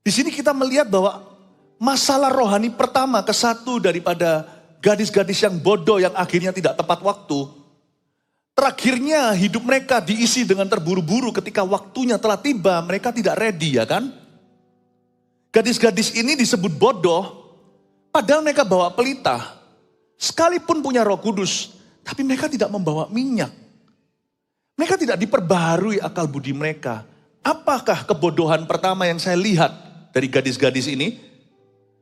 Di sini kita melihat bahwa masalah rohani pertama ke satu daripada gadis-gadis yang bodoh yang akhirnya tidak tepat waktu. Terakhirnya hidup mereka diisi dengan terburu-buru ketika waktunya telah tiba, mereka tidak ready, ya kan? Gadis-gadis ini disebut bodoh, padahal mereka bawa pelita. Sekalipun punya Roh Kudus, tapi mereka tidak membawa minyak. Mereka tidak diperbaharui akal budi mereka. Apakah kebodohan pertama yang saya lihat dari gadis-gadis ini?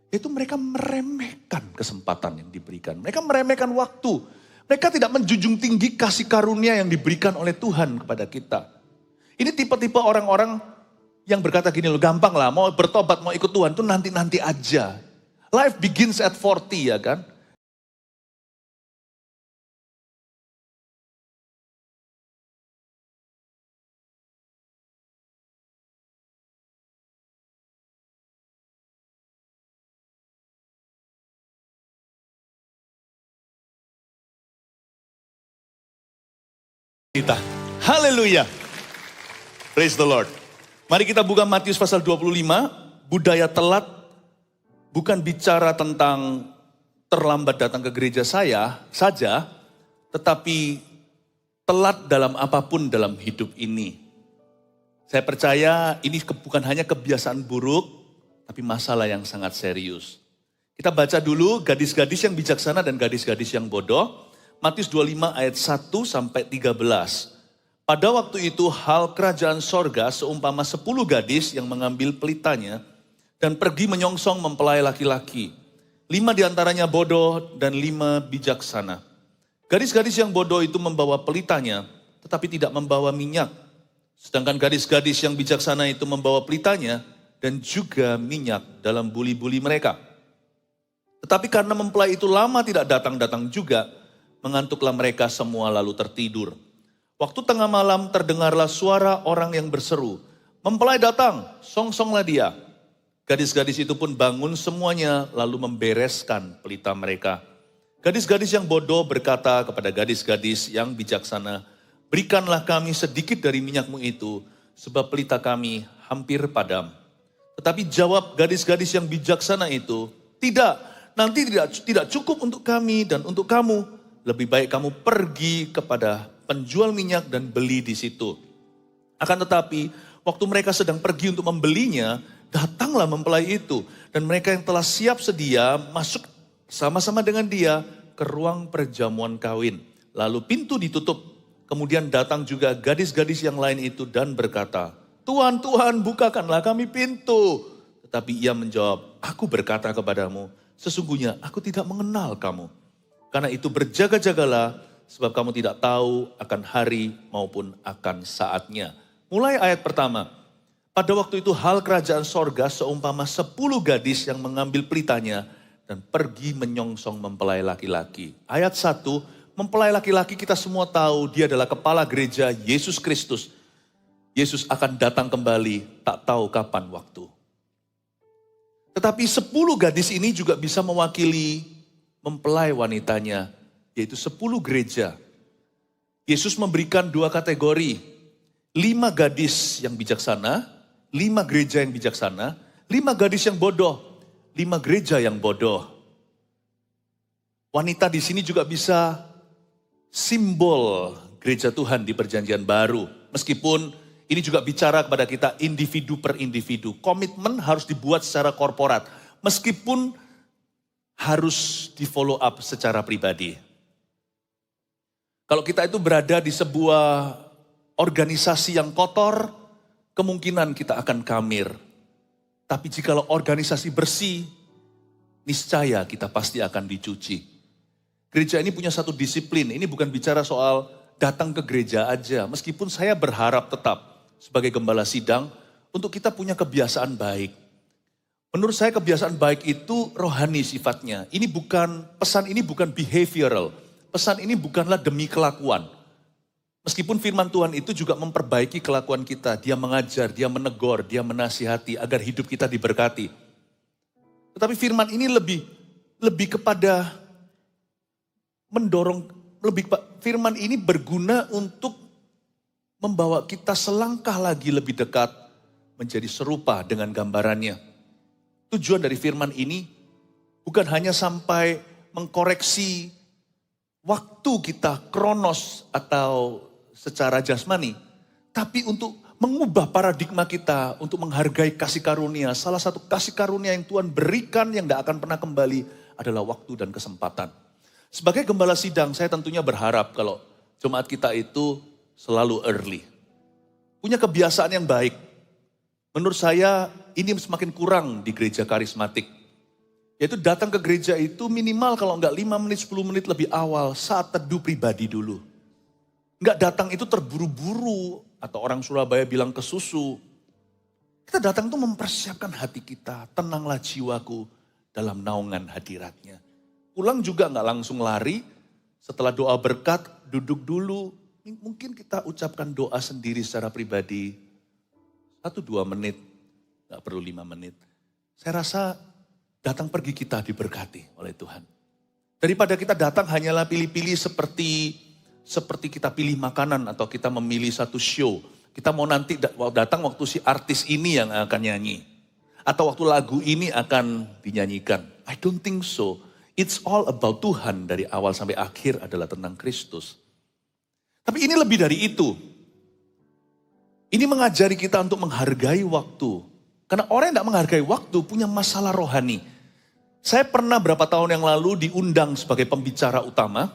Itu mereka meremehkan kesempatan yang diberikan. Mereka meremehkan waktu. Mereka tidak menjunjung tinggi kasih karunia yang diberikan oleh Tuhan kepada kita. Ini tipe-tipe orang-orang yang berkata gini loh, gampang lah, mau bertobat, mau ikut Tuhan, itu nanti-nanti aja. Life begins at 40, ya kan? Kita. Haleluya. Praise the Lord. Mari kita buka Matius pasal 25. Budaya telat bukan bicara tentang terlambat datang ke gereja saya saja, tetapi telat dalam apapun dalam hidup ini. Saya percaya ini bukan hanya kebiasaan buruk, tapi masalah yang sangat serius. Kita baca dulu gadis-gadis yang bijaksana dan gadis-gadis yang bodoh. Matius 25 ayat 1 sampai 13. Pada waktu itu hal kerajaan sorga seumpama 10 gadis yang mengambil pelitanya dan pergi menyongsong mempelai laki-laki. 5 diantaranya bodoh dan 5 bijaksana. Gadis-gadis yang bodoh itu membawa pelitanya tetapi tidak membawa minyak. Sedangkan gadis-gadis yang bijaksana itu membawa pelitanya dan juga minyak dalam buli-buli mereka. Tetapi karena mempelai itu lama tidak datang-datang juga, mengantuklah mereka semua lalu tertidur. Waktu tengah malam terdengarlah suara orang yang berseru, "Mempelai datang, songsonglah dia." Gadis-gadis itu pun bangun semuanya lalu membereskan pelita mereka. Gadis-gadis yang bodoh berkata kepada gadis-gadis yang bijaksana, "Berikanlah kami sedikit dari minyakmu itu, sebab pelita kami hampir padam." Tetapi jawab gadis-gadis yang bijaksana itu, "Tidak, nanti tidak cukup untuk kami dan untuk kamu. Lebih baik kamu pergi kepada penjual minyak dan beli di situ." Akan tetapi, waktu mereka sedang pergi untuk membelinya, datanglah mempelai itu. Dan mereka yang telah siap sedia masuk sama-sama dengan dia ke ruang perjamuan kawin. Lalu pintu ditutup. Kemudian datang juga gadis-gadis yang lain itu dan berkata, "Tuhan, Tuhan, bukakanlah kami pintu." Tetapi ia menjawab, "Aku berkata kepadamu, sesungguhnya aku tidak mengenal kamu. Karena itu berjaga-jagalah, sebab kamu tidak tahu akan hari maupun akan saatnya." Mulai ayat pertama. Pada waktu itu hal kerajaan sorga seumpama 10 gadis yang mengambil pelitanya dan pergi menyongsong mempelai laki-laki. Ayat 1, mempelai laki-laki kita semua tahu dia adalah kepala gereja Yesus Kristus. Yesus akan datang kembali, tak tahu kapan waktu. Tetapi 10 gadis ini juga bisa mewakili mempelai wanitanya, yaitu 10 gereja. Yesus memberikan 2 kategori, 5 gadis yang bijaksana, 5 gereja yang bijaksana, 5 gadis yang bodoh, 5 gereja yang bodoh. Wanita di sini juga bisa simbol gereja Tuhan di perjanjian baru. Meskipun ini juga bicara kepada kita individu per individu. Komitmen harus dibuat secara korporat. Meskipun harus di follow up secara pribadi. Kalau kita itu berada di sebuah organisasi yang kotor, kemungkinan kita akan kamir. Tapi jikalau organisasi bersih, niscaya kita pasti akan dicuci. Gereja ini punya satu disiplin, ini bukan bicara soal datang ke gereja aja. Meskipun saya berharap tetap sebagai gembala sidang, untuk kita punya kebiasaan baik. Menurut saya kebiasaan baik itu rohani sifatnya. Pesan ini bukan behavioral. Pesan ini bukanlah demi kelakuan. Meskipun firman Tuhan itu juga memperbaiki kelakuan kita. Dia mengajar, dia menegur, dia menasihati agar hidup kita diberkati. Tetapi firman ini lebih kepada mendorong, firman ini berguna untuk membawa kita selangkah lagi lebih dekat menjadi serupa dengan gambarannya. Tujuan dari firman ini bukan hanya sampai mengkoreksi waktu kita kronos atau secara jasmani, tapi untuk mengubah paradigma kita untuk menghargai kasih karunia. Salah satu kasih karunia yang Tuhan berikan yang tidak akan pernah kembali adalah waktu dan kesempatan. Sebagai gembala sidang, saya tentunya berharap kalau jemaat kita itu selalu early. Punya kebiasaan yang baik. Menurut saya ini semakin kurang di gereja karismatik. Yaitu datang ke gereja itu minimal kalau enggak 5 menit, 10 menit lebih awal saat teduh pribadi dulu. Enggak datang itu terburu-buru atau orang Surabaya bilang kesusu. Kita datang itu mempersiapkan hati kita, tenanglah jiwaku dalam naungan hadiratnya. Pulang juga enggak langsung lari, setelah doa berkat duduk dulu. Mungkin kita ucapkan doa sendiri secara pribadi 1-2 menit, enggak perlu 5 menit. Saya rasa datang pergi kita diberkati oleh Tuhan. Daripada kita datang hanyalah pilih-pilih seperti kita pilih makanan atau kita memilih satu show. Kita mau nanti datang waktu si artis ini yang akan nyanyi. Atau waktu lagu ini akan dinyanyikan. I don't think so. It's all about Tuhan dari awal sampai akhir adalah tentang Kristus. Tapi ini lebih dari itu. Ini mengajari kita untuk menghargai waktu. Karena orang yang tidak menghargai waktu punya masalah rohani. Saya pernah berapa tahun yang lalu diundang sebagai pembicara utama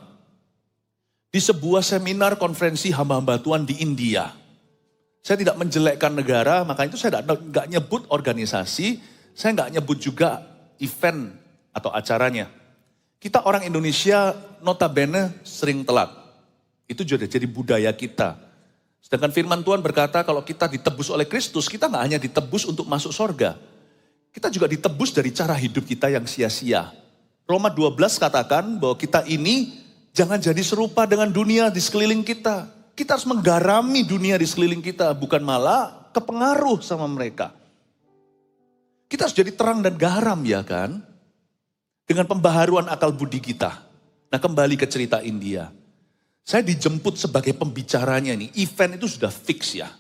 di sebuah seminar konferensi hamba-hamba Tuhan di India. Saya tidak menjelekkan negara, makanya itu saya nggak nyebut organisasi, saya nggak nyebut juga event atau acaranya. Kita orang Indonesia notabene sering telat. Itu sudah jadi budaya kita. Sedangkan firman Tuhan berkata kalau kita ditebus oleh Kristus, kita nggak hanya ditebus untuk masuk sorga. Kita juga ditebus dari cara hidup kita yang sia-sia. Roma 12 katakan bahwa kita ini jangan jadi serupa dengan dunia di sekeliling kita. Kita harus menggarami dunia di sekeliling kita, bukan malah kepengaruh sama mereka. Kita harus jadi terang dan garam ya kan? Dengan pembaharuan akal budi kita. Nah kembali ke cerita India. Saya dijemput sebagai pembicaranya nih, event itu sudah fix ya.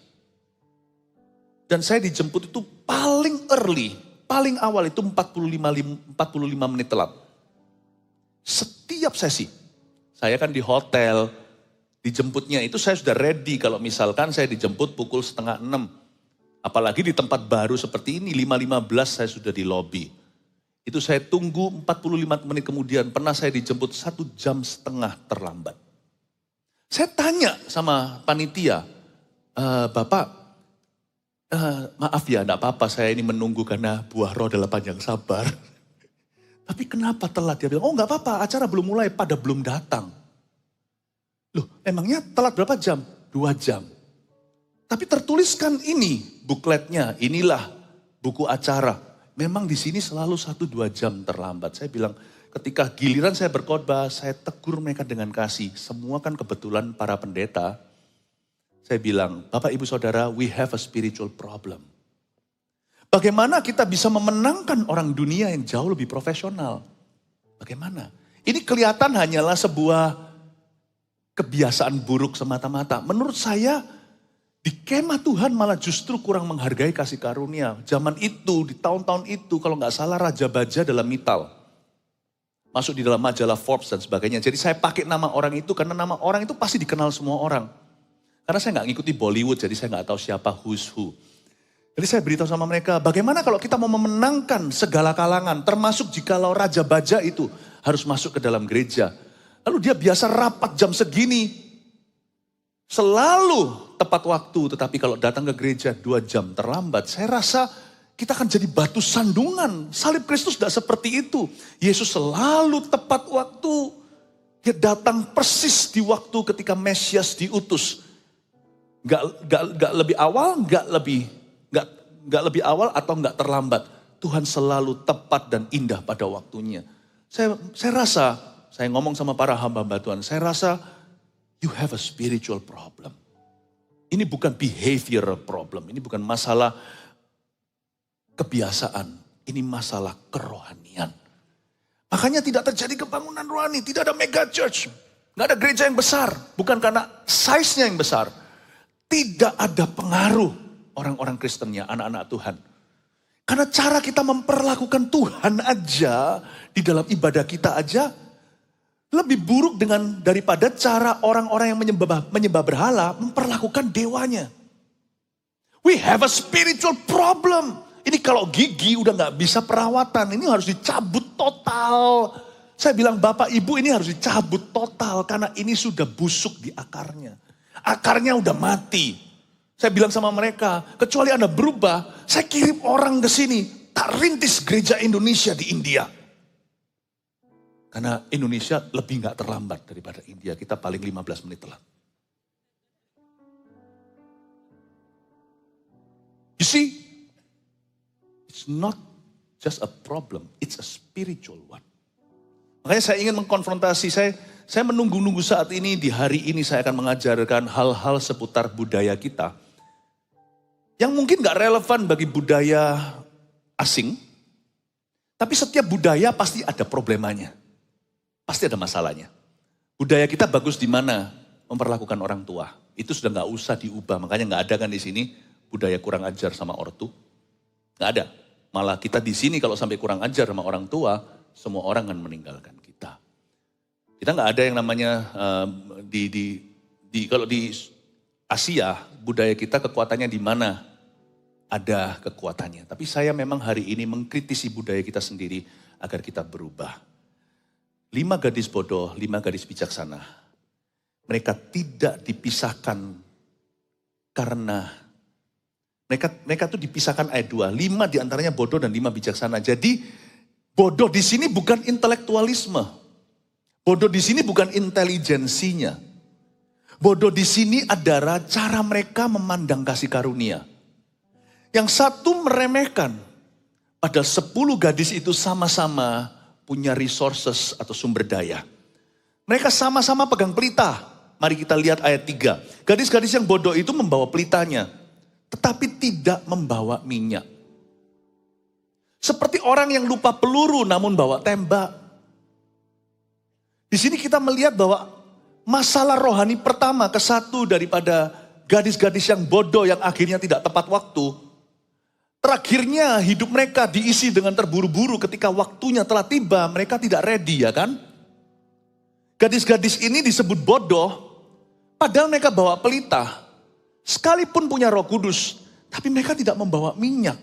Dan saya dijemput itu paling early, paling awal itu 45 menit telat. Setiap sesi, saya kan di hotel, dijemputnya itu saya sudah ready kalau misalkan saya dijemput pukul 5:30. Apalagi di tempat baru seperti ini, 5:15 saya sudah di lobi. Itu saya tunggu 45 menit kemudian, pernah saya dijemput 1,5 jam terlambat. Saya tanya sama panitia, Bapak, maaf ya enggak apa-apa saya ini menunggu karena buah roh adalah panjang sabar. Tapi kenapa telat? Dia bilang, oh enggak apa-apa acara belum mulai, pada belum datang. Loh emangnya telat berapa jam? 2 jam. Tapi tertuliskan ini bukletnya, inilah buku acara. Memang di sini selalu 1-2 jam terlambat. Saya bilang, ketika giliran saya berkhotbah, saya tegur mereka dengan kasih. Semua kan kebetulan para pendeta. Saya bilang, Bapak Ibu Saudara, we have a spiritual problem. Bagaimana kita bisa memenangkan orang dunia yang jauh lebih profesional? Bagaimana? Ini kelihatan hanyalah sebuah kebiasaan buruk semata-mata. Menurut saya, di kemah Tuhan malah justru kurang menghargai kasih karunia. Zaman itu, di tahun-tahun itu, kalau nggak salah Raja Baja dalam Mital. Masuk di dalam majalah Forbes dan sebagainya. Jadi saya pakai nama orang itu karena nama orang itu pasti dikenal semua orang. Karena saya nggak ngikuti Bollywood, jadi saya nggak tahu siapa who's who. Jadi saya beritahu sama mereka, bagaimana kalau kita mau memenangkan segala kalangan, termasuk jikalau Raja Baja itu harus masuk ke dalam gereja. Lalu dia biasa rapat jam segini, selalu tepat waktu, tetapi kalau datang ke gereja 2 jam terlambat, saya rasa kita akan jadi batu sandungan. Salib Kristus tidak seperti itu. Yesus selalu tepat waktu. Dia datang persis di waktu ketika Mesias diutus. Gak lebih awal, gak lebih awal atau gak terlambat. Tuhan selalu tepat dan indah pada waktunya. Saya rasa, saya ngomong sama para hamba-hamba Tuhan, saya rasa you have a spiritual problem. Ini bukan behavior problem, ini bukan masalah kebiasaan, ini masalah kerohanian. Makanya tidak terjadi kebangunan rohani, tidak ada mega church, nggak ada gereja yang besar, bukan karena size-nya yang besar. Tidak ada pengaruh orang-orang Kristennya, anak-anak Tuhan. Karena cara kita memperlakukan Tuhan aja, di dalam ibadah kita aja, lebih buruk daripada cara orang-orang yang menyembah berhala memperlakukan dewanya. We have a spiritual problem. Ini kalau gigi udah gak bisa perawatan, ini harus dicabut total. Saya bilang Bapak Ibu ini harus dicabut total karena ini sudah busuk di akarnya. Akarnya udah mati. Saya bilang sama mereka, kecuali Anda berubah, saya kirim orang ke sini, tak rintis gereja Indonesia di India. Karena Indonesia lebih gak terlambat daripada India, kita paling 15 menit telat. You see, it's not just a problem, it's a spiritual one. Makanya saya ingin mengkonfrontasi, saya menunggu-nunggu saat ini, di hari ini saya akan mengajarkan hal-hal seputar budaya kita. Yang mungkin gak relevan bagi budaya asing. Tapi setiap budaya pasti ada problemanya. Pasti ada masalahnya. Budaya kita bagus di mana? Memperlakukan orang tua. Itu sudah gak usah diubah. Makanya gak ada kan di sini budaya kurang ajar sama ortu. Gak ada. Malah kita di sini kalau sampai kurang ajar sama orang tua, semua orang akan meninggalkan kita. Kita gak ada yang namanya kalau di Asia, budaya kita kekuatannya di mana? Ada kekuatannya. Tapi saya memang hari ini mengkritisi budaya kita sendiri agar kita berubah. 5 gadis bodoh, 5 gadis bijaksana. Mereka tidak dipisahkan karena mereka tuh dipisahkan ayat 2. 5 diantaranya bodoh dan 5 bijaksana. Jadi bodoh di sini bukan intelektualisme. Bodoh di sini bukan intelijensinya. Bodoh di sini adalah cara mereka memandang kasih karunia. Yang satu meremehkan, padahal 10 gadis itu sama-sama punya resources atau sumber daya. Mereka sama-sama pegang pelita. Mari kita lihat ayat 3. Gadis-gadis yang bodoh itu membawa pelitanya, tetapi tidak membawa minyak. Seperti orang yang lupa peluru namun bawa tembak. Di sini kita melihat bahwa masalah rohani pertama kesatu daripada gadis-gadis yang bodoh yang akhirnya tidak tepat waktu. Terakhirnya hidup mereka diisi dengan terburu-buru ketika waktunya telah tiba, mereka tidak ready ya kan? Gadis-gadis ini disebut bodoh, padahal mereka bawa pelita. Sekalipun punya Roh Kudus, tapi mereka tidak membawa minyak.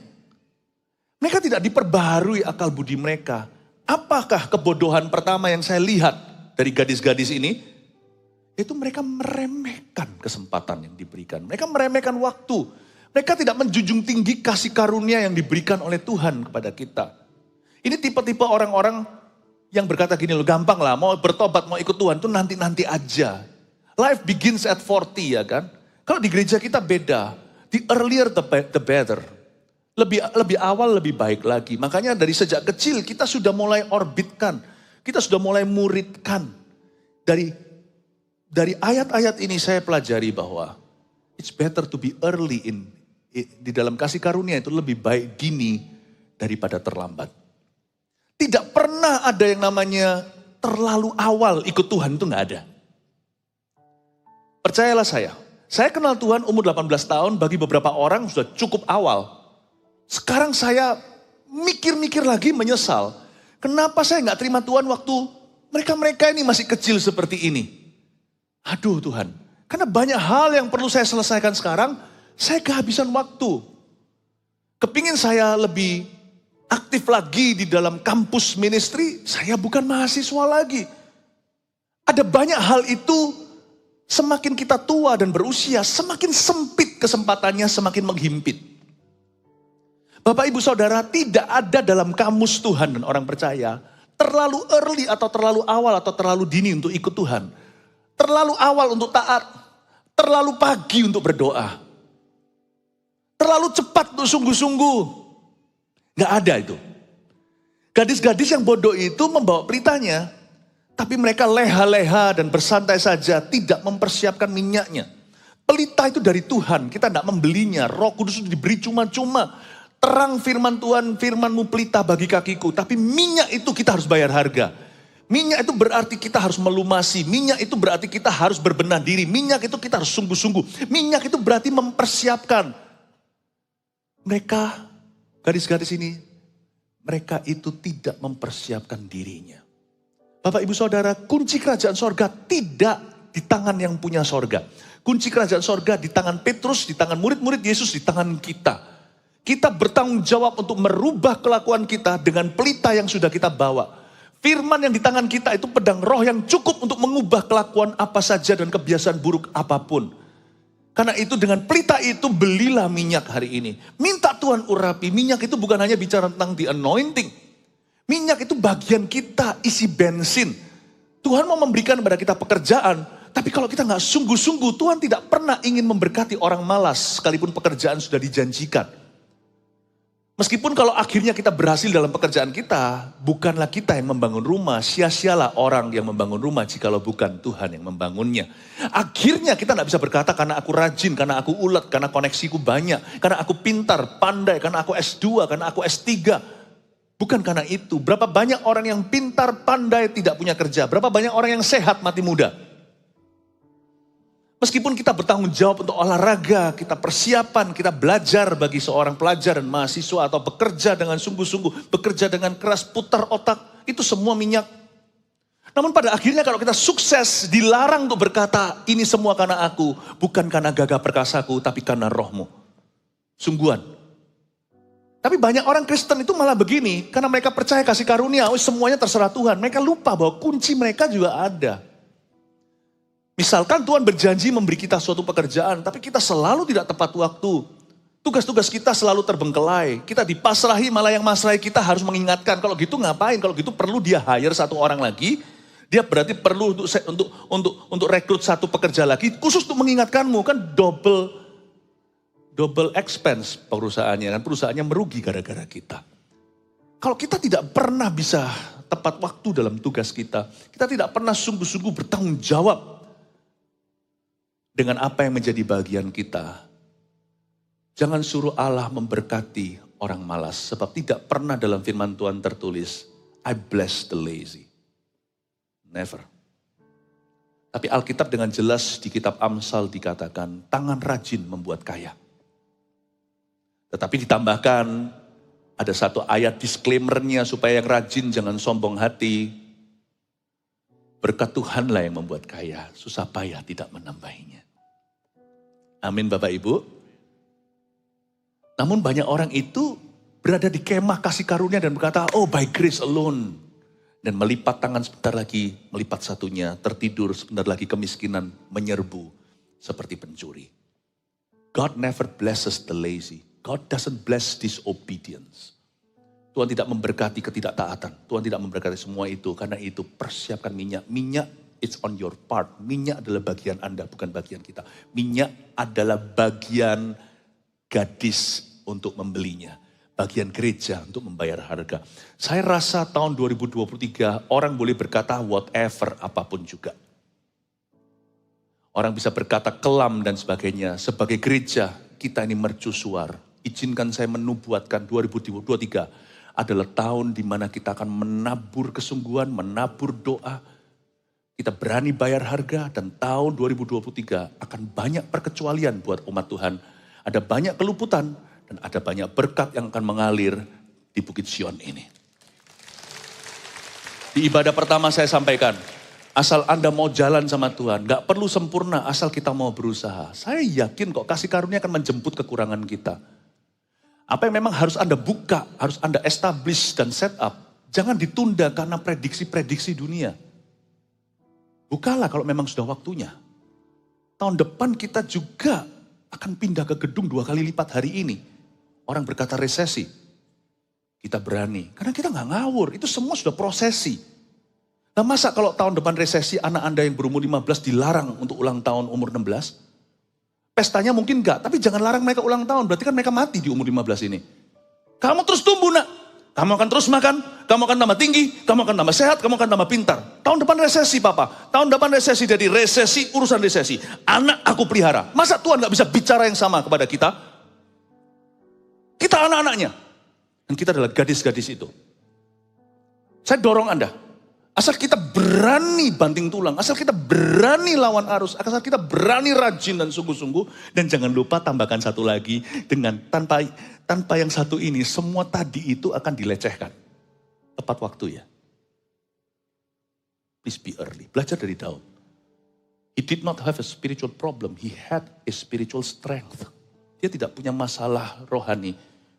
Mereka tidak diperbaharui akal budi mereka. Apakah kebodohan pertama yang saya lihat dari gadis-gadis ini? Itu mereka meremehkan kesempatan yang diberikan. Mereka meremehkan waktu. Mereka tidak menjunjung tinggi kasih karunia yang diberikan oleh Tuhan kepada kita. Ini tipe-tipe orang-orang yang berkata gini loh, gampang lah, mau bertobat, mau ikut Tuhan itu nanti-nanti aja. Life begins at 40 ya kan. Kalau di gereja kita beda, the earlier the better. Lebih awal lebih baik lagi. Makanya dari sejak kecil kita sudah mulai orbitkan, kita sudah mulai muridkan. Dari ayat-ayat ini saya pelajari bahwa it's better to be early di dalam kasih karunia itu lebih baik dini daripada terlambat. Tidak pernah ada yang namanya terlalu awal ikut Tuhan, itu gak ada. Percayalah saya kenal Tuhan umur 18 tahun, bagi beberapa orang sudah cukup awal. Sekarang saya mikir-mikir lagi menyesal. Kenapa saya gak terima Tuhan waktu mereka-mereka ini masih kecil seperti ini. Aduh Tuhan, karena banyak hal yang perlu saya selesaikan sekarang, saya kehabisan waktu. Kepingin saya lebih aktif lagi di dalam kampus ministry, saya bukan mahasiswa lagi. Ada banyak hal itu, semakin kita tua dan berusia, semakin sempit kesempatannya, semakin menghimpit. Bapak ibu saudara, tidak ada dalam kamus Tuhan dan orang percaya, terlalu early atau terlalu awal atau terlalu dini untuk ikut Tuhan. Terlalu awal untuk taat, terlalu pagi untuk berdoa. Terlalu cepat untuk sungguh-sungguh. Gak ada itu. Gadis-gadis yang bodoh itu membawa pelitanya. Tapi mereka leha-leha dan bersantai saja. Tidak mempersiapkan minyaknya. Pelita itu dari Tuhan. Kita tidak membelinya. Roh Kudus itu diberi cuma-cuma. Terang firman Tuhan, firman-Mu pelita bagi kakiku. Tapi minyak itu kita harus bayar harga. Minyak itu berarti kita harus melumasi. Minyak itu berarti kita harus berbenah diri. Minyak itu kita harus sungguh-sungguh. Minyak itu berarti mempersiapkan. Mereka, gadis-gadis ini, mereka itu tidak mempersiapkan dirinya. Bapak ibu saudara, kunci kerajaan sorga tidak di tangan yang punya sorga. Kunci kerajaan sorga di tangan Petrus, di tangan murid-murid Yesus, di tangan kita. Kita bertanggung jawab untuk merubah kelakuan kita dengan pelita yang sudah kita bawa. Firman yang di tangan kita itu pedang roh yang cukup untuk mengubah kelakuan apa saja dan kebiasaan buruk apapun. Karena itu dengan pelita itu belilah minyak hari ini. Minta Tuhan urapi. Minyak itu bukan hanya bicara tentang the anointing. Minyak itu bagian kita, isi bensin. Tuhan mau memberikan kepada kita pekerjaan. Tapi kalau kita nggak sungguh-sungguh, Tuhan tidak pernah ingin memberkati orang malas. Sekalipun pekerjaan sudah dijanjikan. Meskipun kalau akhirnya kita berhasil dalam pekerjaan kita, bukanlah kita yang membangun rumah, sia-sialah orang yang membangun rumah jikalau bukan Tuhan yang membangunnya. Akhirnya kita tidak bisa berkata karena aku rajin, karena aku ulet, karena koneksiku banyak, karena aku pintar, pandai, karena aku S2, karena aku S3. Bukan karena itu. Berapa banyak orang yang pintar, pandai, tidak punya kerja. Berapa banyak orang yang sehat, mati muda. Meskipun kita bertanggung jawab untuk olahraga, kita persiapan, kita belajar bagi seorang pelajar dan mahasiswa atau bekerja dengan sungguh-sungguh, bekerja dengan keras, putar otak, itu semua minyak. Namun pada akhirnya kalau kita sukses, dilarang untuk berkata, ini semua karena aku, bukan karena gagah perkasaku, tapi karena rohmu. Sungguhan. Tapi banyak orang Kristen itu malah begini, karena mereka percaya kasih karunia, semuanya terserah Tuhan. Mereka lupa bahwa kunci mereka juga ada. Misalkan Tuhan berjanji memberi kita suatu pekerjaan, tapi kita selalu tidak tepat waktu. Tugas-tugas kita selalu terbengkelai. Kita dipasrahi, malah yang masrahi kita harus mengingatkan. Kalau gitu ngapain? Kalau gitu perlu dia hire satu orang lagi. Dia berarti perlu untuk rekrut satu pekerja lagi. Khusus untuk mengingatkanmu. Kan double expense perusahaannya. Kan perusahaannya merugi gara-gara kita. Kalau kita tidak pernah bisa tepat waktu dalam tugas kita. Kita tidak pernah sungguh-sungguh bertanggung jawab dengan apa yang menjadi bagian kita. Jangan suruh Allah memberkati orang malas. Sebab tidak pernah dalam firman Tuhan tertulis, I bless the lazy. Never. Tapi Alkitab dengan jelas di kitab Amsal dikatakan, tangan rajin membuat kaya. Tetapi ditambahkan, ada satu ayat disclaimer-nya supaya yang rajin jangan sombong hati. Berkat Tuhanlah yang membuat kaya, susah payah tidak menambahinya. Amin Bapak Ibu. Namun banyak orang itu berada di kemah kasih karunia dan berkata, oh by grace alone. Dan melipat tangan sebentar lagi, melipat satunya, tertidur sebentar lagi kemiskinan menyerbu seperti pencuri. God never blesses the lazy. God doesn't bless disobedience. Tuhan tidak memberkati ketidaktaatan. Tuhan tidak memberkati semua itu. Karena itu persiapkan minyak. Minyak, it's on your part. Minyak adalah bagian Anda, bukan bagian kita. Minyak adalah bagian gadis untuk membelinya. Bagian gereja untuk membayar harga. Saya rasa tahun 2023 orang boleh berkata whatever, apapun juga. Orang bisa berkata kelam dan sebagainya. Sebagai gereja, kita ini mercusuar. Izinkan saya menubuatkan 2023 adalah tahun di mana kita akan menabur kesungguhan, menabur doa. Kita berani bayar harga dan tahun 2023 akan banyak perkecualian buat umat Tuhan. Ada banyak keluputan dan ada banyak berkat yang akan mengalir di Bukit Sion ini. Di ibadah pertama saya sampaikan, asal Anda mau jalan sama Tuhan, gak perlu sempurna asal kita mau berusaha. Saya yakin kok kasih karunia akan menjemput kekurangan kita. Apa yang memang harus Anda buka, harus Anda establish dan set up. Jangan ditunda karena prediksi-prediksi dunia. Bukalah kalau memang sudah waktunya. Tahun depan kita juga akan pindah ke gedung 2 kali lipat hari ini. Orang berkata resesi. Kita berani. Karena kita nggak ngawur. Itu semua sudah prosesi. Nah masa kalau tahun depan resesi anak Anda yang berumur 15 dilarang untuk ulang tahun umur 16? Pestanya mungkin enggak, tapi jangan larang mereka ulang tahun. Berarti kan mereka mati di umur 15 ini. Kamu terus tumbuh nak. Kamu akan terus makan, kamu akan tambah tinggi, kamu akan tambah sehat, kamu akan tambah pintar. Tahun depan resesi papa. Tahun depan resesi, jadi resesi, urusan resesi. Anak aku pelihara. Masa Tuhan gak bisa bicara yang sama kepada kita? Kita anak-anaknya. Dan kita adalah gadis-gadis itu. Saya dorong Anda. Asal kita berani banting tulang, asal kita berani lawan arus, asal kita berani rajin dan sungguh-sungguh. Dan jangan lupa tambahkan satu lagi, dengan tanpa yang satu ini, semua tadi itu akan dilecehkan. Tepat waktu ya. Please be early. Belajar dari Daud. He did not have a spiritual problem, he had a spiritual strength. Dia tidak punya masalah rohani.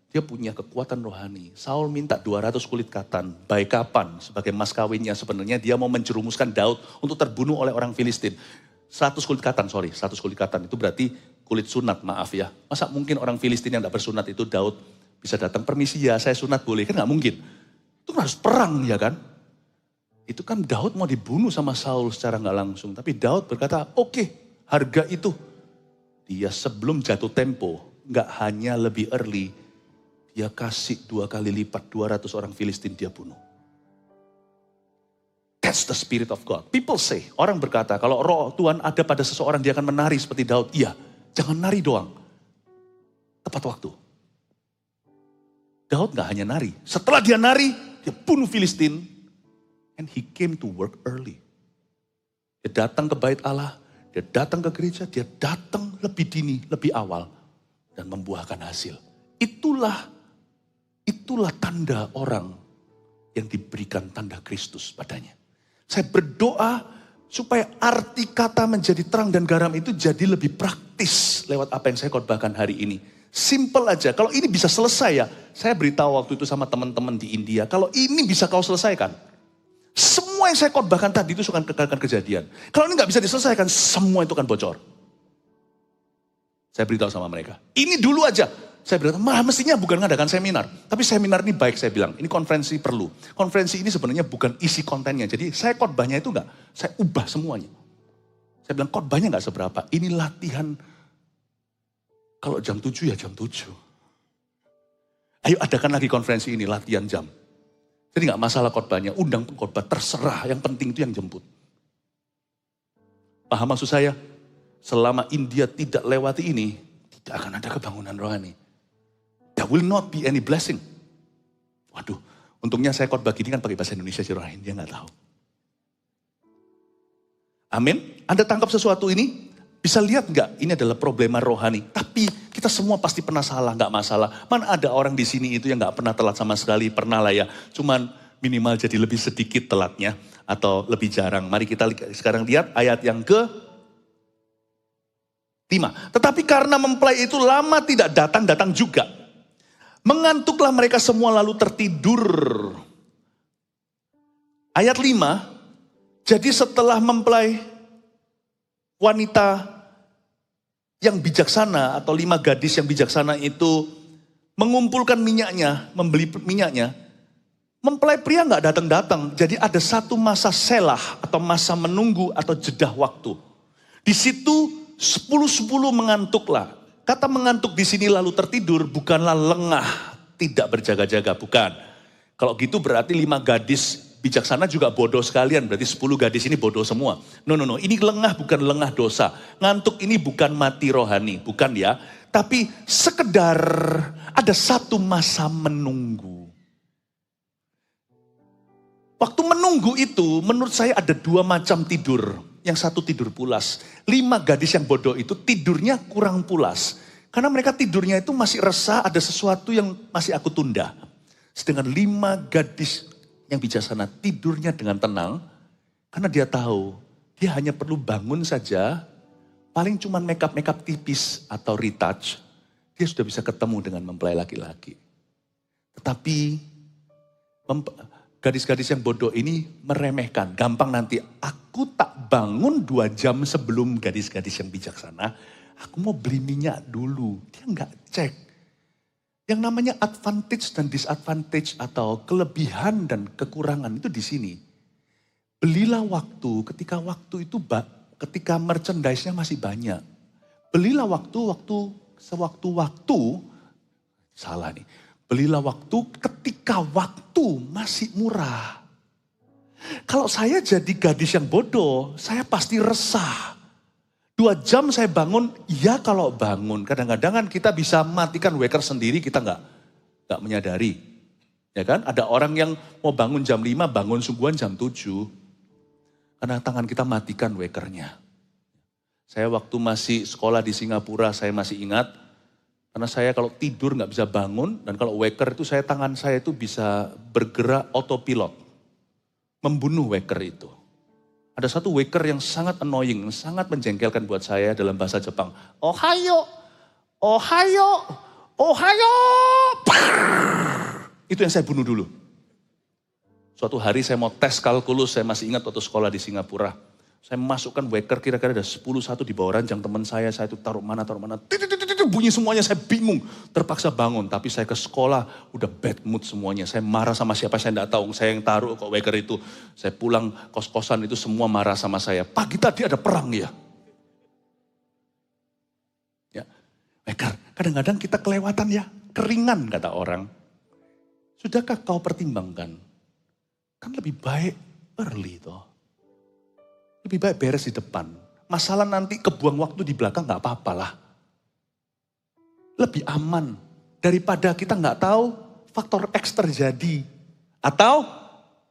Dia punya kekuatan rohani. Saul minta 200 kulit katan. Baik kapan? Sebagai mas kawinnya sebenarnya dia mau menjerumuskan Daud untuk terbunuh oleh orang Filistin. 100 kulit katan. Itu berarti kulit sunat, maaf ya. Masa mungkin orang Filistin yang tidak bersunat itu Daud bisa datang, permisi ya saya sunat boleh? Kan gak mungkin. Itu harus perang ya kan. Itu kan Daud mau dibunuh sama Saul secara gak langsung. Tapi Daud berkata, oke, harga itu. Dia sebelum jatuh tempo, gak hanya lebih early, dia kasih 2 kali lipat 200 orang Filistin dia bunuh. That's the spirit of God. People say, orang berkata kalau roh Tuhan ada pada seseorang dia akan menari seperti Daud. Iya, jangan nari doang. Tepat waktu. Daud gak hanya nari. Setelah dia nari, dia bunuh Filistin. And he came to work early. Dia datang ke bait Allah, dia datang ke gereja, dia datang lebih dini, lebih awal. Dan membuahkan hasil. Itulah tanda orang yang diberikan tanda Kristus padanya. Saya berdoa supaya arti kata menjadi terang dan garam itu jadi lebih praktis lewat apa yang saya khotbahkan hari ini. Simple aja, kalau ini bisa selesai ya. Saya beritahu waktu itu sama teman-teman di India, kalau ini bisa kau selesaikan. Semua yang saya khotbahkan tadi itu akan kejadian. Kalau ini gak bisa diselesaikan, semua itu akan bocor. Saya beritahu sama mereka, ini dulu aja. Saya berkata, mestinya bukan ngadakan seminar. Tapi seminar ini baik, saya bilang. Ini konferensi perlu. Konferensi ini sebenarnya bukan isi kontennya. Jadi saya khotbahnya itu enggak, saya ubah semuanya. Saya bilang khotbahnya enggak seberapa. Ini latihan, kalau jam 7 ya jam 7. Ayo adakan lagi konferensi ini, latihan jam. Jadi enggak masalah khotbahnya, undang pengkhotbah, terserah. Yang penting itu yang jemput. Paham maksud saya? Selama India tidak lewati ini, tidak akan ada kebangunan rohani. There will not be any blessing. Waduh, untungnya saya khotbah gini kan pakai bahasa Indonesia sih rohani, dia gak tahu. Amin. Anda tangkap sesuatu ini, bisa lihat gak ini adalah problema rohani. Tapi kita semua pasti pernah salah, gak masalah. Mana ada orang di sini itu yang gak pernah telat sama sekali, pernah lah ya. Cuman minimal jadi lebih sedikit telatnya atau lebih jarang. Mari kita sekarang lihat ayat yang ke 5. Tetapi karena mempelai itu lama tidak datang juga. Mengantuklah mereka semua lalu tertidur. Ayat 5. Jadi setelah mempelai wanita yang bijaksana atau 5 gadis yang bijaksana itu mengumpulkan minyaknya, membeli minyaknya. Mempelai pria gak datang-datang. Jadi ada satu masa selah atau masa menunggu atau jedah waktu. Di situ 10-10 mengantuklah. Kata mengantuk di sini lalu tertidur bukanlah lengah, tidak berjaga-jaga, bukan. Kalau gitu berarti 5 gadis bijaksana juga bodoh sekalian, berarti 10 gadis ini bodoh semua. No, ini lengah bukan lengah dosa. Ngantuk ini bukan mati rohani, bukan ya. Tapi sekedar ada satu masa menunggu. Waktu menunggu itu menurut saya ada 2 macam tidur. Yang satu tidur pulas. 5 gadis yang bodoh itu tidurnya kurang pulas. Karena mereka tidurnya itu masih resah, ada sesuatu yang masih aku tunda. Sedangkan 5 gadis yang bijaksana tidurnya dengan tenang. Karena dia tahu, dia hanya perlu bangun saja. Paling cuma make up tipis atau retouch. Dia sudah bisa ketemu dengan mempelai laki-laki. Tetapi gadis-gadis yang bodoh ini meremehkan. Gampang nanti, aku tak bangun 2 jam sebelum gadis-gadis yang bijaksana. Aku mau beli minyak dulu. Dia nggak cek. Yang namanya advantage dan disadvantage atau kelebihan dan kekurangan itu di sini. Belilah waktu ketika waktu itu, ketika merchandise-nya masih banyak. Belilah waktu sewaktu-waktu, salah nih. Belilah waktu ketika waktu masih murah. Kalau saya jadi gadis yang bodoh, saya pasti resah. 2 jam saya bangun, ya kalau bangun. Kadang-kadang kan kita bisa matikan waker sendiri, kita nggak menyadari. Ya kan? Ada orang yang mau bangun jam 5, bangun sungguhan jam 7. Karena tangan kita matikan wakernya. Saya waktu masih sekolah di Singapura, saya masih ingat. Karena saya kalau tidur nggak bisa bangun, dan kalau waker itu tangan saya itu bisa bergerak autopilot. Membunuh waker itu. Ada satu waker yang sangat annoying, sangat menjengkelkan buat saya dalam bahasa Jepang. Ohayo, ohayo, ohayo. Itu yang saya bunuh dulu. Suatu hari saya mau tes kalkulus, saya masih ingat waktu sekolah di Singapura. Saya masukkan waker kira-kira ada 10-1 di bawah ranjang teman saya itu taruh mana. Bunyi semuanya, saya bingung. Terpaksa bangun, tapi saya ke sekolah udah bad mood semuanya. Saya marah sama siapa saya enggak tahu, saya yang taruh kok waker itu. Saya pulang kos-kosan itu semua marah sama saya. Pagi tadi ada perang ya. Ya, waker, kadang-kadang kita kelewatan ya, keringan kata orang. Sudahkah kau pertimbangkan? Kan lebih baik early toh. Lebih baik beres di depan. Masalah nanti kebuang waktu di belakang gak apa-apalah. Lebih aman daripada kita gak tahu faktor X terjadi. Atau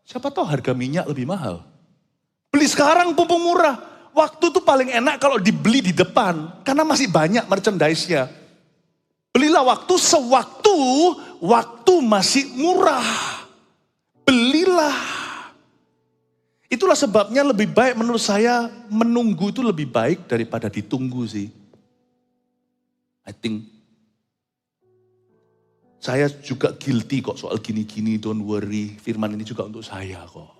siapa tahu harga minyak lebih mahal. Beli sekarang mumpung murah. Waktu tuh paling enak kalau dibeli di depan. Karena masih banyak merchandise-nya. Belilah waktu sewaktu waktu masih murah. Belilah. Itulah sebabnya lebih baik menurut saya menunggu itu lebih baik daripada ditunggu sih. I think saya juga guilty kok soal gini-gini, don't worry. Firman ini juga untuk saya kok.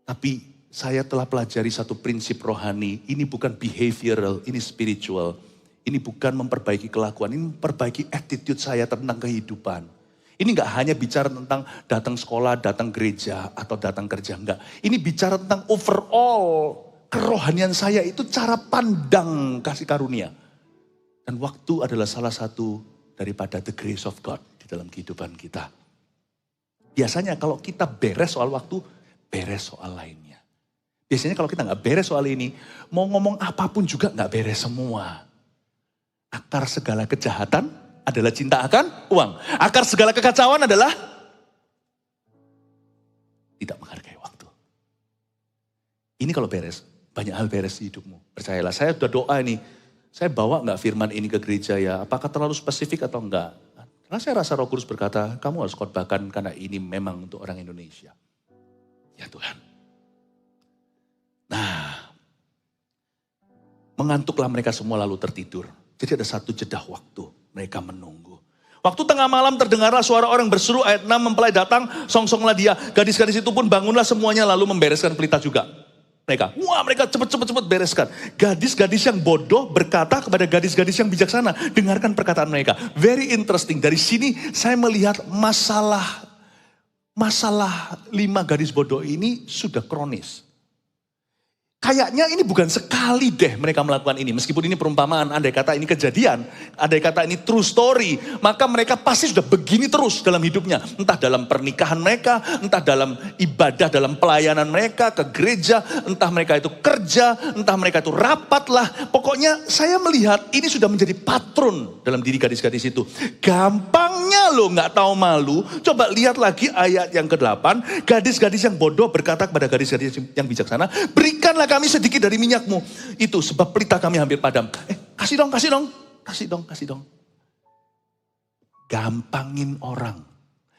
Tapi saya telah pelajari satu prinsip rohani. Ini bukan behavioral, ini spiritual. Ini bukan memperbaiki kelakuan, ini memperbaiki attitude saya tentang kehidupan. Ini gak hanya bicara tentang datang sekolah, datang gereja, atau datang kerja. Enggak. Ini bicara tentang overall kerohanian saya itu cara pandang kasih karunia. Dan waktu adalah salah satu daripada the grace of God di dalam kehidupan kita. Biasanya kalau kita beres soal waktu, beres soal lainnya. Biasanya kalau kita gak beres soal ini, mau ngomong apapun juga gak beres semua. Akar segala kejahatan adalah cinta akan uang. Akar segala kekacauan adalah tidak menghargai waktu. Ini kalau beres, banyak hal beres di hidupmu. Percayalah, saya sudah doa ini. Saya bawa enggak firman ini ke gereja ya? Apakah terlalu spesifik atau enggak? Karena saya rasa Roh Kudus berkata, kamu harus khotbahkan karena ini memang untuk orang Indonesia. Ya Tuhan. Nah, mengantuklah mereka semua lalu tertidur. Jadi ada satu jeda waktu. Mereka menunggu. Waktu tengah malam terdengarlah suara orang berseru, ayat 6, mempelai datang, songsonglah dia. Gadis-gadis itu pun bangunlah semuanya lalu membereskan pelita juga. Mereka cepet bereskan. Gadis-gadis yang bodoh berkata kepada gadis-gadis yang bijaksana. Dengarkan perkataan mereka. Very interesting. Dari sini saya melihat masalah 5 gadis bodoh ini sudah kronis. Kayaknya ini bukan sekali deh mereka melakukan ini. Meskipun ini perumpamaan, andai kata ini kejadian, andai kata ini true story, maka mereka pasti sudah begini terus dalam hidupnya. Entah dalam pernikahan mereka, entah dalam ibadah, dalam pelayanan mereka ke gereja, entah mereka itu kerja, entah mereka itu rapat lah. Pokoknya saya melihat ini sudah menjadi patron dalam diri gadis-gadis itu. Gampangnya loh gak tahu malu. Coba lihat lagi ayat yang ke-8. Gadis-gadis yang bodoh berkata kepada gadis-gadis yang bijaksana, berikanlah kami sedikit dari minyakmu. Itu sebab pelita kami hampir padam. Kasih dong. Gampangin orang.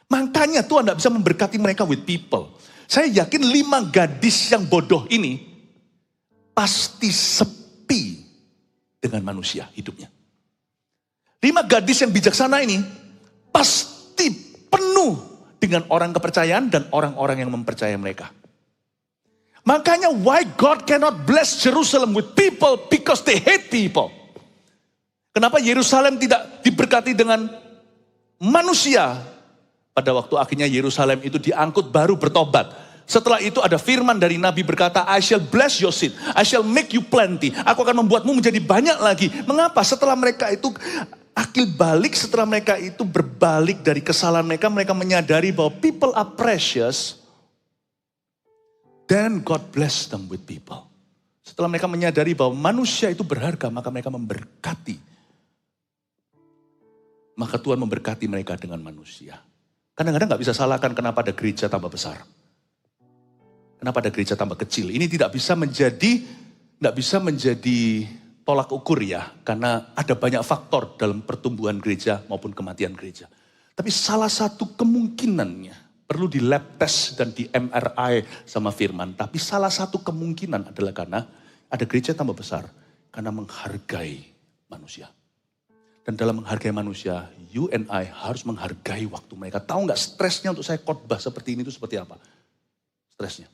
Makanya Tuhan tidak bisa memberkati mereka with people. Saya yakin 5 gadis yang bodoh ini pasti sepi dengan manusia hidupnya. 5 gadis yang bijaksana ini pasti penuh dengan orang kepercayaan dan orang-orang yang mempercayai mereka. Makanya why God cannot bless Jerusalem with people because they hate people. Kenapa Yerusalem tidak diberkati dengan manusia? Pada waktu akhirnya Yerusalem itu diangkut baru bertobat. Setelah itu ada firman dari Nabi berkata, I shall bless your seed, I shall make you plenty. Aku akan membuatmu menjadi banyak lagi. Mengapa? Setelah mereka itu akil balik, setelah mereka itu berbalik dari kesalahan mereka, mereka menyadari bahwa people are precious. Then God bless them with people. Setelah mereka menyadari bahwa manusia itu berharga, maka mereka memberkati. Maka Tuhan memberkati mereka dengan manusia. Kadang-kadang nggak bisa salahkan kenapa ada gereja tambah besar. Kenapa ada gereja tambah kecil. Ini tidak bisa menjadi tolak ukur ya. Karena ada banyak faktor dalam pertumbuhan gereja maupun kematian gereja. Tapi salah satu kemungkinannya, perlu di lab test dan di MRI sama Firman. Tapi salah satu kemungkinan adalah karena ada gereja tambah besar. Karena menghargai manusia. Dan dalam menghargai manusia, you and I harus menghargai waktu mereka. Tahu nggak stresnya untuk saya khotbah seperti ini itu seperti apa? Stresnya.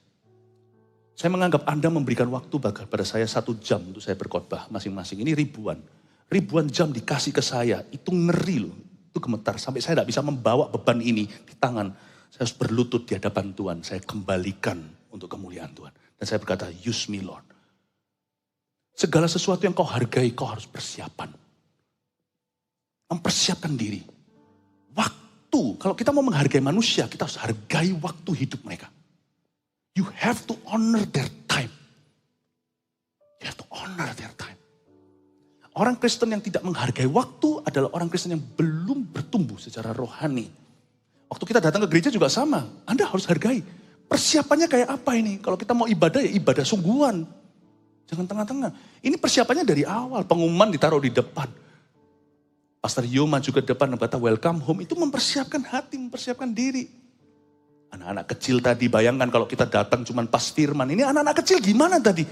Saya menganggap Anda memberikan waktu pada saya 1 jam untuk saya berkhotbah masing-masing. Ini ribuan. Ribuan jam dikasih ke saya. Itu ngeri loh. Itu gemetar. Sampai saya tidak bisa membawa beban ini di tangan. Saya harus berlutut di hadapan Tuhan. Saya kembalikan untuk kemuliaan Tuhan. Dan saya berkata, use me Lord. Segala sesuatu yang kau hargai, kau harus persiapan. Mempersiapkan diri. Waktu, kalau kita mau menghargai manusia, kita harus hargai waktu hidup mereka. You have to honor their time. You have to honor their time. Orang Kristen yang tidak menghargai waktu adalah orang Kristen yang belum bertumbuh secara rohani. Waktu kita datang ke gereja juga sama. Anda harus hargai. Persiapannya kayak apa ini? Kalau kita mau ibadah ya ibadah sungguhan. Jangan tengah-tengah. Ini persiapannya dari awal. Pengumuman ditaruh di depan. Pastor Yo maju ke depan dan berkata welcome home. Itu mempersiapkan hati, mempersiapkan diri. Anak-anak kecil tadi, bayangkan kalau kita datang cuma pas firman. Ini anak-anak kecil gimana tadi?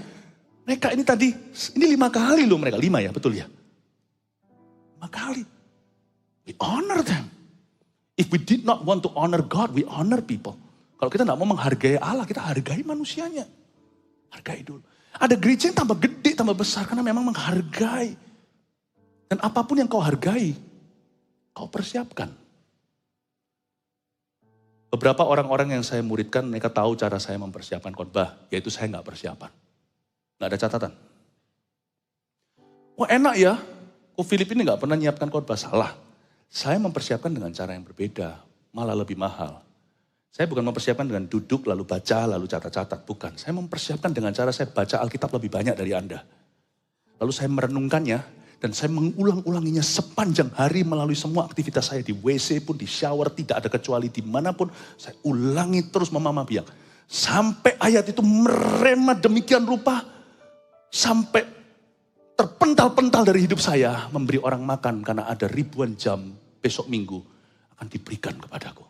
Mereka ini tadi, ini 5 kali loh mereka. 5 ya, betul ya? 5 kali. We honor them. If we did not want to honor God, we honor people. Kalau kita tidak mau menghargai Allah, kita hargai manusianya. Hargai dulu. Ada gereja yang tambah gede, tambah besar karena memang menghargai. Dan apapun yang kau hargai, kau persiapkan. Beberapa orang-orang yang saya muridkan, mereka tahu cara saya mempersiapkan khotbah, yaitu saya nggak persiapan. Nggak ada catatan. Wah enak ya, kok Philip ini nggak pernah nyiapkan khotbah. Salah. Saya mempersiapkan dengan cara yang berbeda, malah lebih mahal. Saya bukan mempersiapkan dengan duduk, lalu baca, lalu catat-catat. Bukan, saya mempersiapkan dengan cara saya baca Alkitab lebih banyak dari Anda. Lalu saya merenungkannya, dan saya mengulang-ulanginya sepanjang hari melalui semua aktivitas saya. Di WC pun, di shower, tidak ada kecuali dimanapun. Saya ulangi terus Mama Biang. Sampai ayat itu merema demikian rupa. Sampai terpental-pental dari hidup saya. Memberi orang makan karena ada ribuan jam besok minggu akan diberikan kepadaku.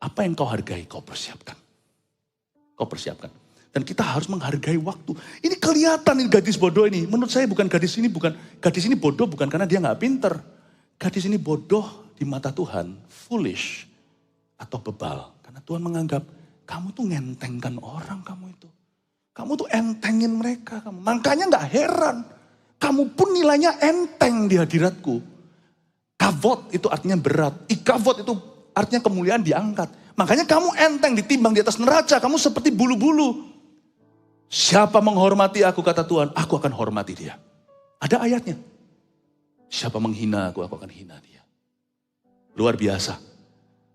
Apa yang kau hargai, kau persiapkan. Kau persiapkan. Dan kita harus menghargai waktu. Ini kelihatan ini gadis bodoh ini. Menurut saya gadis ini bodoh bukan karena dia nggak pinter. Gadis ini bodoh di mata Tuhan, foolish atau bebal. Karena Tuhan menganggap kamu tuh ngentengkan orang kamu itu. Kamu tuh entengin mereka. Makanya nggak heran. Kamu pun nilainya enteng di hadiratku. Kavod itu artinya berat. Ikavod itu artinya kemuliaan diangkat. Makanya kamu enteng ditimbang di atas neraca. Kamu seperti bulu-bulu. Siapa menghormati aku kata Tuhan, aku akan hormati dia. Ada ayatnya. Siapa menghina aku akan hina dia. Luar biasa.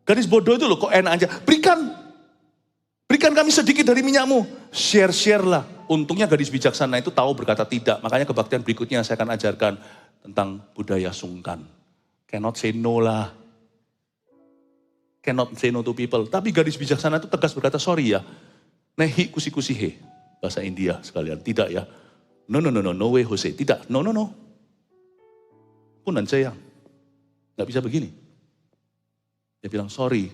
Gadis bodoh itu loh kok enak aja. Berikan kami sedikit dari minyakmu. Share lah. Untungnya gadis bijaksana itu tahu berkata tidak. Makanya kebaktian berikutnya saya akan ajarkan tentang budaya sungkan. Cannot say no lah. Cannot say no to people. Tapi gadis bijaksana itu tegas berkata sorry ya. Nehi kusi he. Bahasa India sekalian. Tidak ya. No way Jose. Tidak. No. Punan sayang. Gak bisa begini. Dia bilang sorry.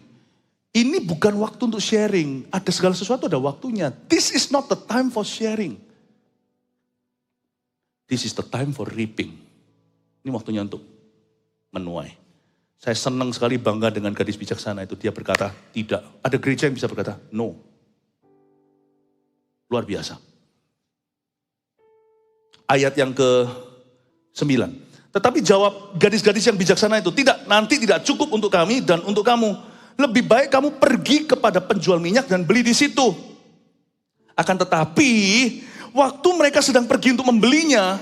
Ini bukan waktu untuk sharing. Ada segala sesuatu ada waktunya. This is not the time for sharing. This is the time for reaping. Ini waktunya untuk menuai. Saya senang sekali bangga dengan gadis bijaksana itu. Dia berkata tidak. Ada gereja yang bisa berkata no. Luar biasa. Ayat yang ke-9. Tetapi jawab gadis-gadis yang bijaksana itu, tidak, nanti tidak cukup untuk kami dan untuk kamu. Lebih baik kamu pergi kepada penjual minyak dan beli di situ. Akan tetapi, waktu mereka sedang pergi untuk membelinya,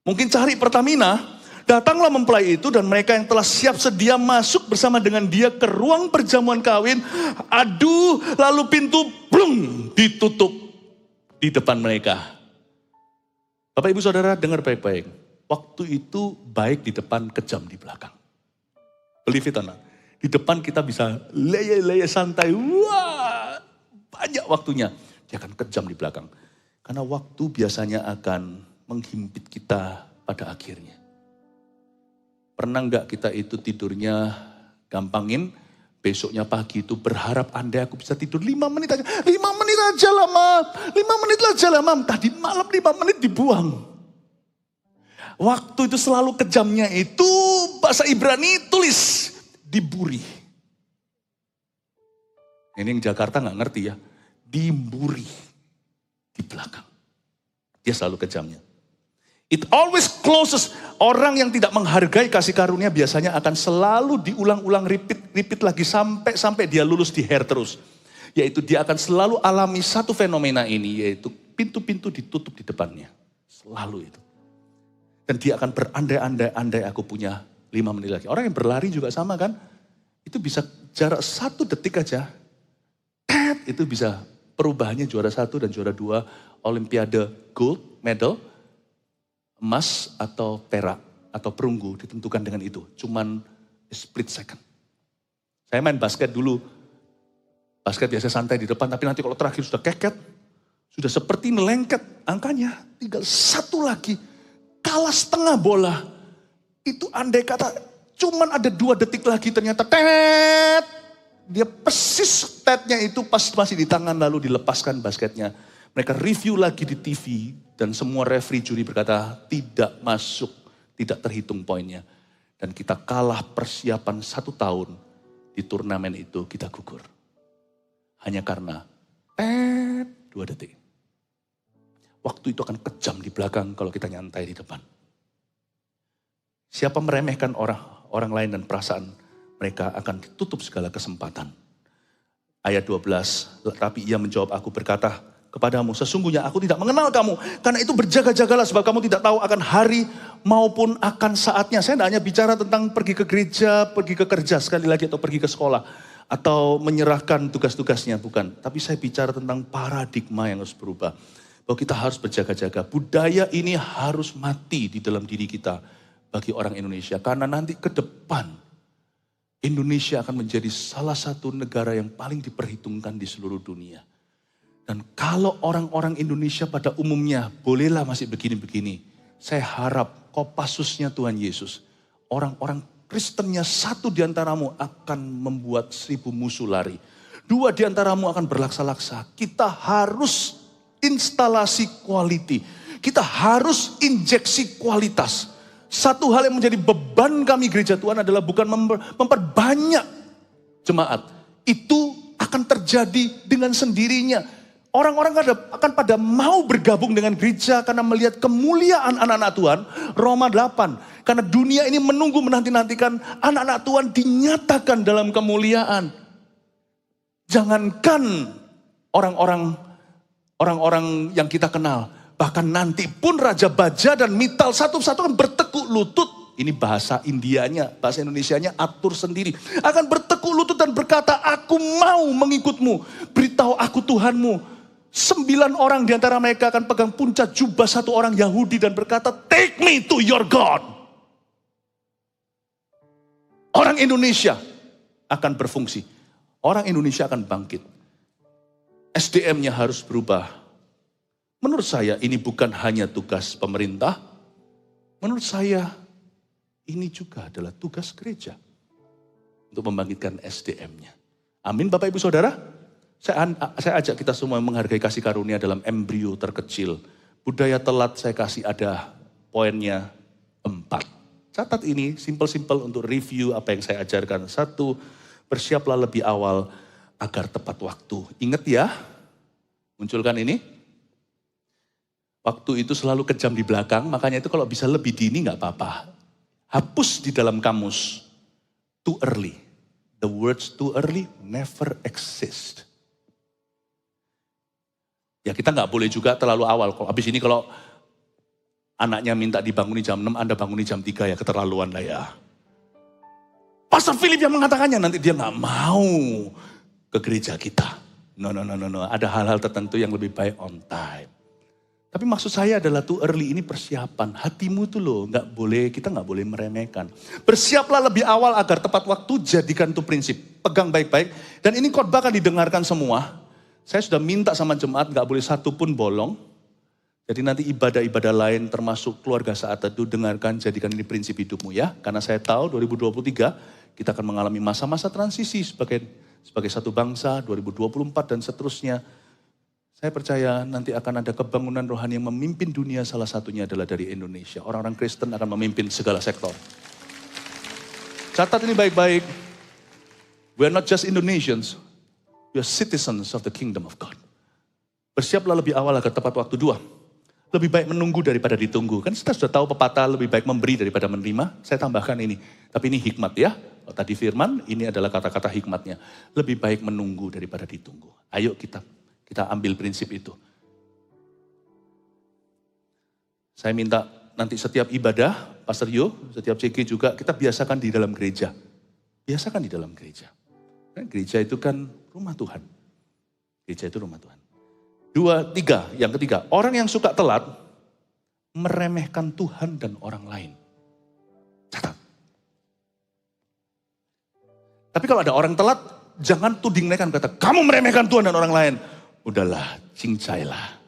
mungkin cari Pertamina, datanglah mempelai itu dan mereka yang telah siap sedia masuk bersama dengan dia ke ruang perjamuan kawin. Aduh, lalu pintu blung ditutup di depan mereka. Bapak Ibu Saudara dengar baik-baik. Waktu itu baik di depan, kejam di belakang. Believe it or not. Di depan kita bisa leye-leye santai. Wah, banyak waktunya. Dia akan kejam di belakang. Karena waktu biasanya akan menghimpit kita pada akhirnya. Pernah enggak kita itu tidurnya gampangin, besoknya pagi itu berharap andai aku bisa tidur 5 menit aja. 5 menit aja lah, Mam. 5 menit aja lah, Mam. Tadi malam 5 menit dibuang. Waktu itu selalu kejamnya itu bahasa Ibrani tulis diburi. Ini yang Jakarta gak ngerti ya. Diburi di belakang. Dia selalu kejamnya. It always closes. Orang yang tidak menghargai kasih karunia biasanya akan selalu diulang-ulang repeat lagi sampai dia lulus di hair terus. Yaitu dia akan selalu alami satu fenomena ini, yaitu pintu-pintu ditutup di depannya. Selalu itu. Dan dia akan berandai-andai aku punya 5 menit lagi. Orang yang berlari juga sama kan. Itu bisa jarak 1 detik aja. Itu bisa perubahannya juara 1 dan juara 2 Olimpiade gold medal. Emas atau perak atau perunggu ditentukan dengan itu. Cuman split second. Saya main basket dulu. Basket biasa santai di depan, tapi nanti kalau terakhir sudah keket. Sudah seperti melengket angkanya. Tinggal 1 lagi. Kalah setengah bola. Itu andai kata cuman ada 2 detik lagi ternyata tet. Dia persis tetnya itu pas masih di tangan lalu dilepaskan basketnya. Mereka review lagi di TV dan semua referee juri berkata tidak masuk, tidak terhitung poinnya. Dan kita kalah persiapan 1 tahun di turnamen itu kita gugur. Hanya karena 2 detik. Waktu itu akan kejam di belakang kalau kita nyantai di depan. Siapa meremehkan orang lain dan perasaan mereka akan ditutup segala kesempatan. Ayat 12, tapi ia menjawab aku berkata kepadamu, sesungguhnya aku tidak mengenal kamu. Karena itu berjaga-jagalah sebab kamu tidak tahu akan hari maupun akan saatnya. Saya tidak hanya bicara tentang pergi ke gereja, pergi ke kerja sekali lagi atau pergi ke sekolah. Atau menyerahkan tugas-tugasnya, bukan. Tapi saya bicara tentang paradigma yang harus berubah. Bahwa kita harus berjaga-jaga. Budaya ini harus mati di dalam diri kita bagi orang Indonesia. Karena nanti ke depan Indonesia akan menjadi salah satu negara yang paling diperhitungkan di seluruh dunia. Dan kalau orang-orang Indonesia pada umumnya bolehlah masih begini-begini. Saya harap Kopassusnya Tuhan Yesus. Orang-orang Kristennya 1 diantaramu akan membuat 1000 musuh lari. 2 diantaramu akan berlaksa-laksa. Kita harus instalasi quality. Kita harus injeksi kualitas. Satu hal yang menjadi beban kami gereja Tuhan adalah bukan memperbanyak jemaat. Itu akan terjadi dengan sendirinya. Orang-orang akan pada mau bergabung dengan gereja karena melihat kemuliaan anak-anak Tuhan. Roma 8. Karena dunia ini menunggu menanti-nantikan anak-anak Tuhan dinyatakan dalam kemuliaan. Jangankan orang-orang yang kita kenal. Bahkan nanti pun Raja Baja dan Mital satu-satu akan bertekuk lutut. Ini bahasa Indianya, bahasa Indonesianya atur sendiri. Akan bertekuk lutut dan berkata, aku mau mengikutmu. Beritahu aku Tuhanmu. 9 orang di antara mereka akan pegang puncak jubah 1 orang Yahudi dan berkata, take me to your God. Orang Indonesia akan berfungsi. Orang Indonesia akan bangkit. SDM-nya harus berubah. Menurut saya ini bukan hanya tugas pemerintah. Menurut saya ini juga adalah tugas gereja. Untuk membangkitkan SDM-nya. Amin Bapak Ibu Saudara. Saya ajak kita semua menghargai kasih karunia dalam embrio terkecil. Budaya telat saya kasih ada poinnya 4. Catat ini simple-simple untuk review apa yang saya ajarkan. 1, bersiaplah lebih awal agar tepat waktu. Ingat ya, munculkan ini. Waktu itu selalu kejam di belakang, makanya itu kalau bisa lebih dini gak apa-apa. Hapus di dalam kamus, too early. The words too early never exist. Ya kita gak boleh juga terlalu awal. Habis ini kalau anaknya minta dibanguni jam 6, Anda banguni jam 3 ya, keterlaluan lah ya. Pastor Philip yang mengatakannya, nanti dia gak mau ke gereja kita. No. Ada hal-hal tertentu yang lebih baik on time. Tapi maksud saya adalah too early ini persiapan. Hatimu tuh loh, kita nggak boleh meremehkan. Bersiaplah lebih awal agar tepat waktu, jadikan itu prinsip. Pegang baik-baik. Dan ini khotbah akan didengarkan semua. Saya sudah minta sama jemaat nggak boleh satu pun bolong. Jadi nanti ibadah-ibadah lain termasuk keluarga saat teduh, dengarkan, jadikan ini prinsip hidupmu ya. Karena saya tahu 2023 kita akan mengalami masa-masa transisi sebagai satu bangsa, 2024 dan seterusnya. Saya percaya nanti akan ada kebangunan rohani yang memimpin dunia, salah satunya adalah dari Indonesia. Orang-orang Kristen akan memimpin segala sektor. Catat ini baik-baik. We are not just Indonesians, we are citizens of the kingdom of God. Bersiaplah lebih awal agar tepat waktu. 2, lebih baik menunggu daripada ditunggu. Kan kita sudah tahu pepatah lebih baik memberi daripada menerima. Saya tambahkan ini, tapi ini hikmat ya. Kalau tadi firman, ini adalah kata-kata hikmatnya. Lebih baik menunggu daripada ditunggu. Ayo kita ambil prinsip itu. Saya minta nanti setiap ibadah, Pastor Yo, setiap CG juga, kita biasakan di dalam gereja. Biasakan di dalam gereja. Gereja itu kan rumah Tuhan. Gereja itu rumah Tuhan. 2, 3, yang ketiga, orang yang suka telat, meremehkan Tuhan dan orang lain. Catat. Tapi kalau ada orang telat, jangan tuding mereka kata, kamu meremehkan Tuhan dan orang lain. Udahlah, cincailah.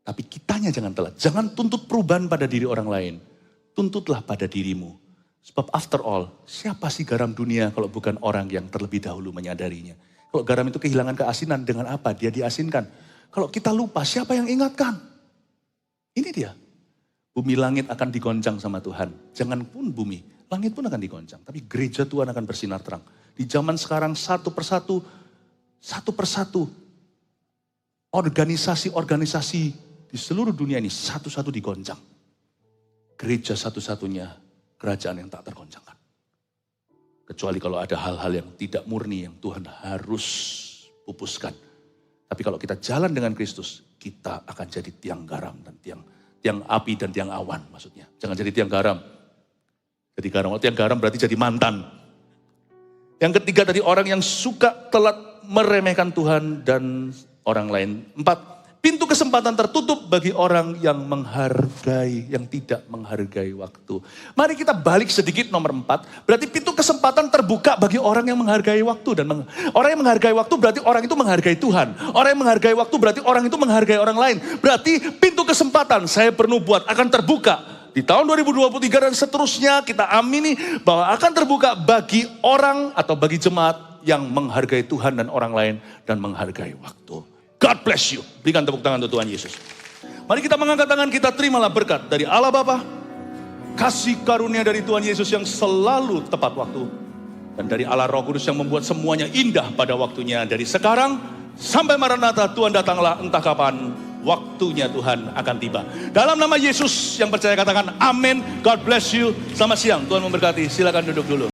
Tapi kitanya jangan telat. Jangan tuntut perubahan pada diri orang lain. Tuntutlah pada dirimu. Sebab after all, siapa sih garam dunia kalau bukan orang yang terlebih dahulu menyadarinya. Kalau garam itu kehilangan keasinan, dengan apa dia diasinkan? Kalau kita lupa, siapa yang ingatkan? Ini dia. Bumi langit akan digoncang sama Tuhan. Jangan pun bumi, langit pun akan digoncang. Tapi gereja Tuhan akan bersinar terang. Di zaman sekarang satu persatu, organisasi-organisasi di seluruh dunia ini satu-satu digoncang. Gereja satu-satunya kerajaan yang tak tergoncangkan. Kecuali kalau ada hal-hal yang tidak murni yang Tuhan harus pupuskan. Tapi kalau kita jalan dengan Kristus, kita akan jadi tiang garam dan tiang api dan tiang awan maksudnya. Jangan jadi tiang garam. Jadi garam, tiang garam berarti jadi mantan. Yang ketiga tadi orang yang suka telat meremehkan Tuhan dan orang lain. 4, pintu kesempatan tertutup bagi orang yang tidak menghargai waktu. Mari kita balik sedikit nomor 4. Berarti pintu kesempatan terbuka bagi orang yang menghargai waktu. Dan orang yang menghargai waktu berarti orang itu menghargai Tuhan. Orang yang menghargai waktu berarti orang itu menghargai orang lain. Berarti pintu kesempatan saya perlu buat akan terbuka. Di tahun 2023 dan seterusnya kita amini bahwa akan terbuka bagi orang atau bagi jemaat yang menghargai Tuhan dan orang lain dan menghargai waktu. God bless you. Berikan tepuk tangan untuk Tuhan Yesus. Mari kita mengangkat tangan, kita terimalah berkat dari Allah Bapa, kasih karunia dari Tuhan Yesus yang selalu tepat waktu, dan dari Allah Roh Kudus yang membuat semuanya indah pada waktunya. Dari sekarang sampai Maranatha, Tuhan datanglah entah kapan, waktunya Tuhan akan tiba. Dalam nama Yesus yang percaya katakan amin. God bless you. Selamat siang, Tuhan memberkati. Silakan duduk dulu.